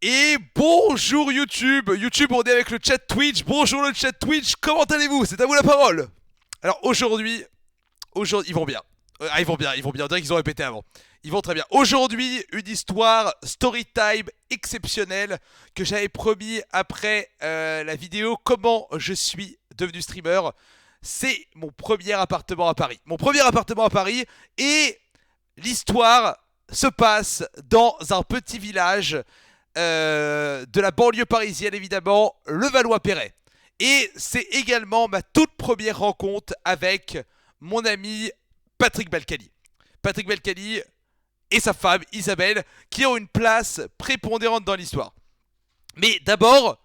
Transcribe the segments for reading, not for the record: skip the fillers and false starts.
Et bonjour YouTube. YouTube, on est avec le chat Twitch. Bonjour le chat Twitch, comment allez-vous? C'est à vous la parole. Alors aujourd'hui, ils vont bien. Ils vont bien. On dirait qu'ils ont répété avant. Ils vont très bien. Aujourd'hui, une histoire story time exceptionnelle que j'avais promis après la vidéo comment je suis devenu streamer. C'est mon premier appartement à Paris. Mon premier appartement à Paris et l'histoire se passe dans un petit village de la banlieue parisienne évidemment, Levallois-Perret. Et c'est également ma toute première rencontre avec mon ami Patrick Balkany. Patrick Balkany et sa femme Isabelle qui ont une place prépondérante dans l'histoire. Mais d'abord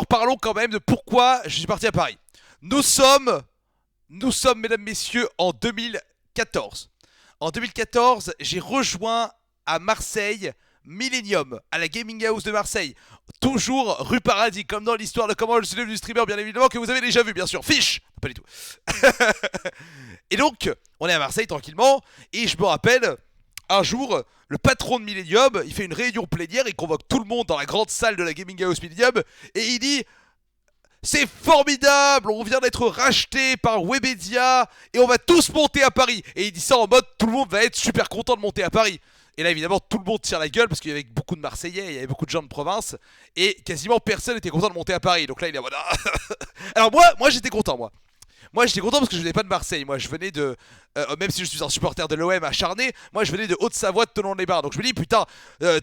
parlons quand même de pourquoi je suis parti à Paris. Nous sommes mesdames, messieurs, en 2014. En 2014, j'ai rejoint à Marseille Millennium, à la Gaming House de Marseille. Toujours rue Paradis, comme dans l'histoire de comment je suis devenu streamer, bien évidemment, que vous avez déjà vu, bien sûr. Fiche. Pas du tout. Et donc, on est à Marseille tranquillement, et je me rappelle, un jour, le patron de Millennium, il fait une réunion plénière, il convoque tout le monde dans la grande salle de la Gaming House Millennium, et il dit: c'est formidable, on vient d'être racheté par Webedia et on va tous monter à Paris. Et il dit ça en mode tout le monde va être super content de monter à Paris. Et là évidemment tout le monde tire la gueule parce qu'il y avait beaucoup de Marseillais, il y avait beaucoup de gens de province et quasiment personne n'était content de monter à Paris. Donc là il est en mode alors moi j'étais content moi. Moi j'étais content parce que je venais pas de Marseille, moi je venais de... même si je suis un supporter de l'OM acharné, moi je venais de Haute-Savoie de Thonon-les-Bains. Donc je me dis putain,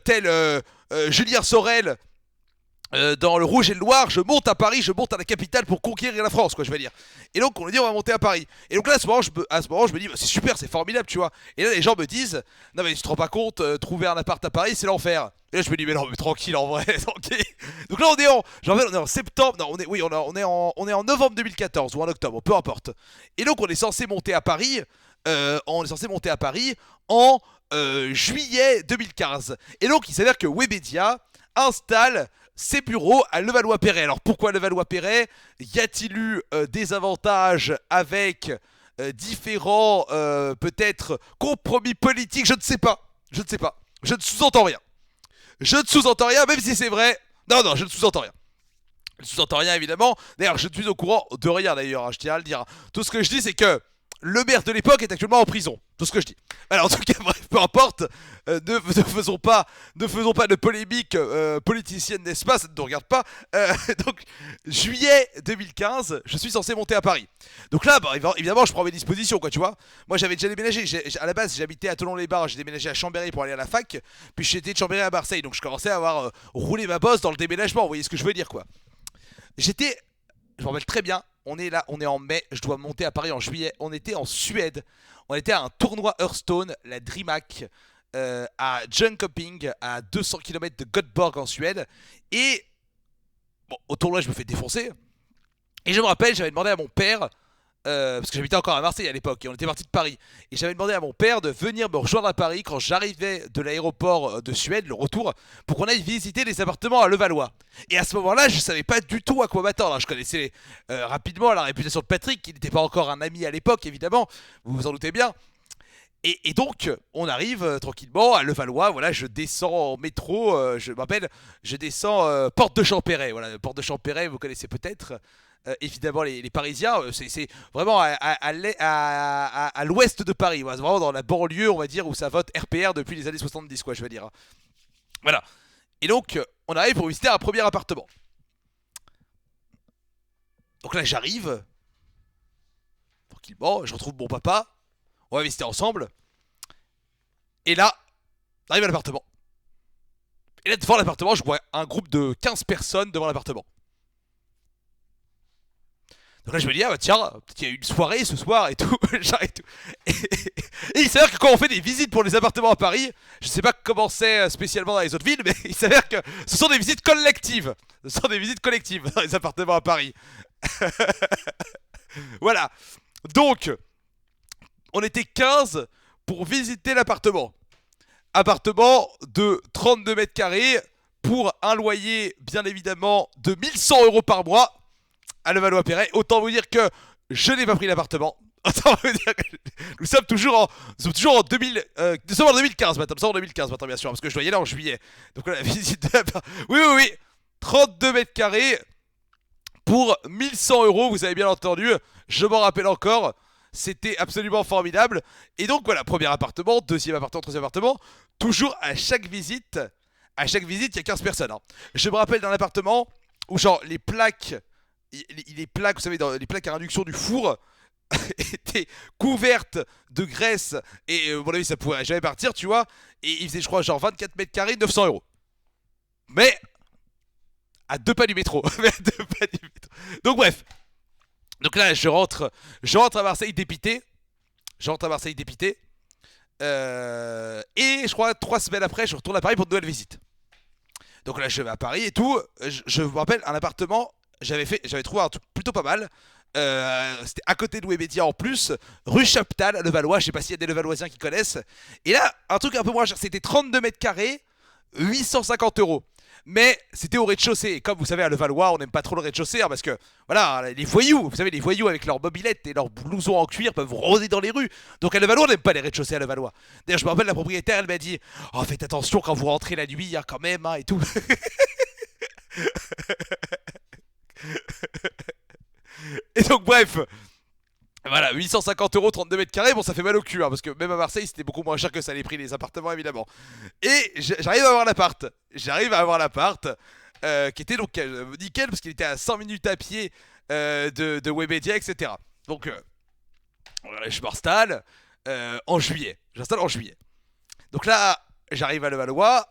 tel Julien Sorel dans le Rouge et le Noir, je monte à Paris, je monte à la capitale pour conquérir la France, quoi, je vais dire. Et donc, on a dit, on va monter à Paris. Et donc là, à ce moment, je me dis, bah, c'est super, c'est formidable, tu vois. Et là, les gens me disent, non, mais tu te rends pas compte, trouver un appart à Paris, c'est l'enfer. Et là, je me dis, mais non, mais tranquille, en vrai, tranquille. Donc là, on est en septembre, non, oui, on est en novembre 2014 ou en octobre, peu importe. Et donc, on est censé monter à Paris, en juillet 2015. Et donc, il s'avère que Webedia installe ses bureaux à Levallois-Perret. Alors pourquoi Levallois-Perret? Y a-t-il eu des avantages avec différents peut-être compromis politiques? Je ne sais pas. Je ne sais pas. Je ne sous-entends rien. Je ne sous-entends rien, même si c'est vrai. Non, non, je ne sous-entends rien. Je ne sous-entends rien évidemment. D'ailleurs, je ne suis au courant de rien d'ailleurs, hein, je tiens à le dire. Tout ce que je dis, c'est que le maire de l'époque est actuellement en prison. Tout ce que je dis. Alors en tout cas, bref, peu importe. Ne faisons pas de polémique politicienne, n'est-ce pas? Ça ne nous regarde pas. Donc, juillet 2015, je suis censé monter à Paris. Donc là, bah, évidemment, je prends mes dispositions, quoi, tu vois. Moi, j'avais déjà déménagé. À la base, j'habitais à Thonon-les-Bains. J'ai déménagé à Chambéry pour aller à la fac. Puis j'étais de Chambéry à Marseille. Donc je commençais à avoir roulé ma bosse dans le déménagement. Vous voyez ce que je veux dire, quoi. J'étais Je me rappelle très bien, on est là, on est en mai, je dois monter à Paris en juillet. On était en Suède, on était à un tournoi Hearthstone, la DreamHack, à Jönköping, à 200 km de Göteborg en Suède. Et bon, au tournoi, je me fais défoncer. Et je me rappelle, j'avais demandé à mon père, parce que j'habitais encore à Marseille à l'époque, et on était parti de Paris. Et j'avais demandé à mon père de venir me rejoindre à Paris quand j'arrivais de l'aéroport de Suède, le retour, pour qu'on aille visiter les appartements à Levallois. Et à ce moment-là, je savais pas du tout à quoi m'attendre. Je connaissais rapidement la réputation de Patrick, qui n'était pas encore un ami à l'époque, évidemment, vous vous en doutez bien. Et donc, on arrive tranquillement à Levallois. Voilà, je descends en métro. Je m'appelle, je descends porte de Champéret. Voilà, porte de Champéret, vous connaissez peut-être. Évidemment, les Parisiens, c'est vraiment à l'ouest de Paris. Voilà, c'est vraiment dans la banlieue, on va dire, où ça vote RPR depuis les années 70, quoi, je veux dire. Voilà. Et donc, on arrive pour visiter un premier appartement. Donc là, j'arrive tranquillement. Je retrouve mon papa. On va visiter ensemble. Et là, on arrive à l'appartement. Et là, devant l'appartement, je vois un groupe de 15 personnes devant l'appartement. Donc là, je me dis, ah bah tiens, peut-être qu'il y a eu une soirée ce soir et tout. Genre et tout. Et il s'avère que quand on fait des visites pour les appartements à Paris, je sais pas comment c'est spécialement dans les autres villes, mais il s'avère que ce sont des visites collectives. Ce sont des visites collectives dans les appartements à Paris. Voilà. Donc, on était 15 pour visiter l'appartement. Appartement de 32 mètres carrés pour un loyer, bien évidemment, de 1100 € par mois à Levallois-Perret. Autant vous dire que je n'ai pas pris l'appartement. Attends, on veut dire que nous sommes toujours en 2000, nous sommes en 2015 maintenant, nous sommes en 2015 maintenant bien sûr, parce que je dois y aller en juillet. Donc la visite de la... Oui, oui, oui, 32 mètres carrés pour 1100 €, vous avez bien entendu, je m'en rappelle encore. C'était absolument formidable. Et donc voilà, premier appartement, deuxième appartement, troisième appartement. Toujours à chaque visite, il y a 15 personnes, hein. Je me rappelle d'un appartement où genre les plaques, vous savez, les plaques à induction du four étaient couvertes de graisse. Et à mon avis, ça pourrait jamais partir, tu vois. Et il faisait, je crois, genre 24 mètres carrés, 900 €. Mais à deux pas du métro. Mais à deux pas du métro. Donc bref. Donc là, je rentre à Marseille dépité. Je rentre à Marseille dépité. Et je crois 3 semaines après, je retourne à Paris pour une nouvelle visite. Donc là, je vais à Paris et tout. Je me rappelle un appartement. J'avais trouvé un truc plutôt pas mal. C'était à côté de Webedia en plus, rue Chaptal à Levallois. Je sais pas s'il y a des Levalloisiens qui connaissent. Et là, un truc un peu moins cher. C'était 32 mètres carrés, 850 €. Mais c'était au rez-de-chaussée. Et comme vous savez, à Levallois, on n'aime pas trop le rez-de-chaussée, hein, parce que, voilà, les voyous, vous savez, les voyous avec leurs mobilettes et leurs blousons en cuir peuvent rôder dans les rues. Donc à Levallois, on n'aime pas les rez-de-chaussée à Levallois. D'ailleurs, je me rappelle, la propriétaire, elle m'a dit: oh, faites attention quand vous rentrez la nuit, hein, quand même, hein, et tout. Et donc, bref. Voilà, 850 €, 32 mètres carrés, bon ça fait mal au cul, hein, parce que même à Marseille c'était beaucoup moins cher que ça les prix des appartements évidemment. Et j'arrive à avoir l'appart, qui était donc nickel, parce qu'il était à 100 minutes à pied de Webedia, etc. Donc je m'installe en juillet, j'installe en juillet. Donc là, j'arrive à Levallois,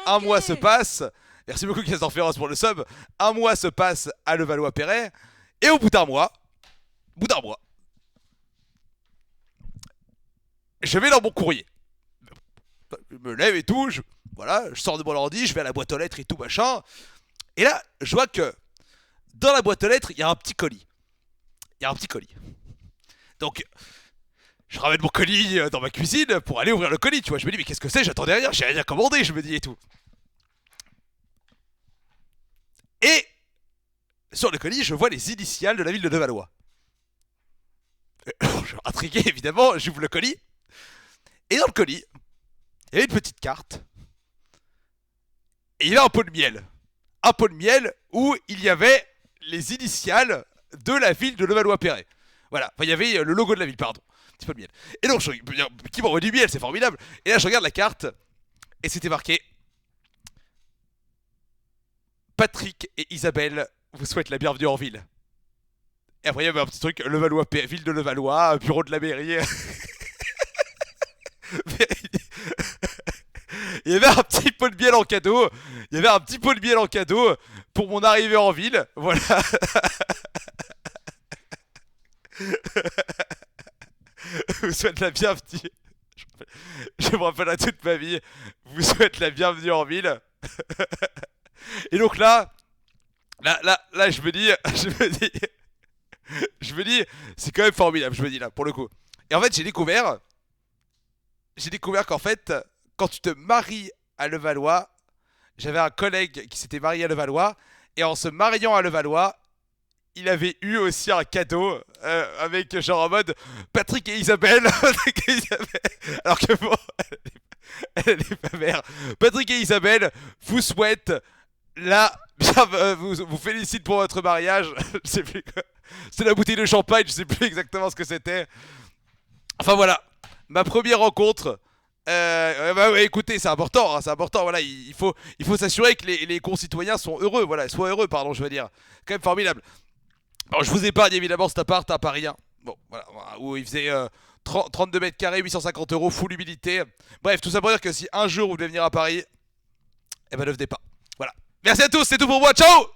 un mois se passe, merci beaucoup Caisse d'Enférence pour le sub, un mois se passe à Levallois-Perret, et au bout d'un mois, je vais dans mon courrier. Je me lève et tout, voilà, je sors de mon ordi, je vais à la boîte aux lettres et tout machin. Et là, je vois que dans la boîte aux lettres, il y a un petit colis. Donc, je ramène mon colis dans ma cuisine pour aller ouvrir le colis, tu vois. Je me dis, mais qu'est-ce que c'est? J'attendais rien, j'ai rien commandé, je me dis et tout. Et sur le colis, je vois les initiales de la ville de Levallois. Je suis intrigué, évidemment, j'ouvre le colis. Et dans le colis, il y avait une petite carte. Et il y avait un pot de miel. Un pot de miel où il y avait les initiales de la ville de Levallois-Perret. Voilà, enfin il y avait le logo de la ville, pardon. Un petit peu de miel. Et donc, qui m'envoie du miel, c'est formidable. Et là, je regarde la carte, et c'était marqué: Patrick et Isabelle vous souhaitent la bienvenue en ville. Et après, il y avait un petit truc, Levallois, ville de Levallois, bureau de la mairie. Il y avait un petit pot de miel en cadeau. Pour mon arrivée en ville. Voilà. Je vous souhaite la bienvenue. Je me rappellerai toute ma vie. Je vous souhaite la bienvenue en ville. Et donc là, je me dis, c'est quand même formidable. Je me dis là, pour le coup. Et en fait, j'ai découvert qu'en fait, quand tu te maries à Levallois, j'avais un collègue qui s'était marié à Levallois, et en se mariant à Levallois, il avait eu aussi un cadeau avec genre en mode Patrick et Isabelle. Alors que bon, elle est pas mère. Patrick et Isabelle vous souhaitent la vous félicitent pour votre mariage. Je sais plus quoi. C'était la bouteille de champagne, je sais plus exactement ce que c'était. Enfin voilà, ma première rencontre. Ouais, écoutez, c'est important, hein, c'est important. Voilà, il faut s'assurer que les concitoyens sont heureux. Voilà, soient heureux, pardon, je veux dire. Quand même formidable. Alors, je vous épargne évidemment cet appart à Paris, hein. Bon, voilà, où il faisait 32 mètres carrés, 850 €, full humidité. Bref, tout ça pour dire que si un jour vous devez venir à Paris, eh ben ne venez pas. Voilà. Merci à tous, c'est tout pour moi. Ciao.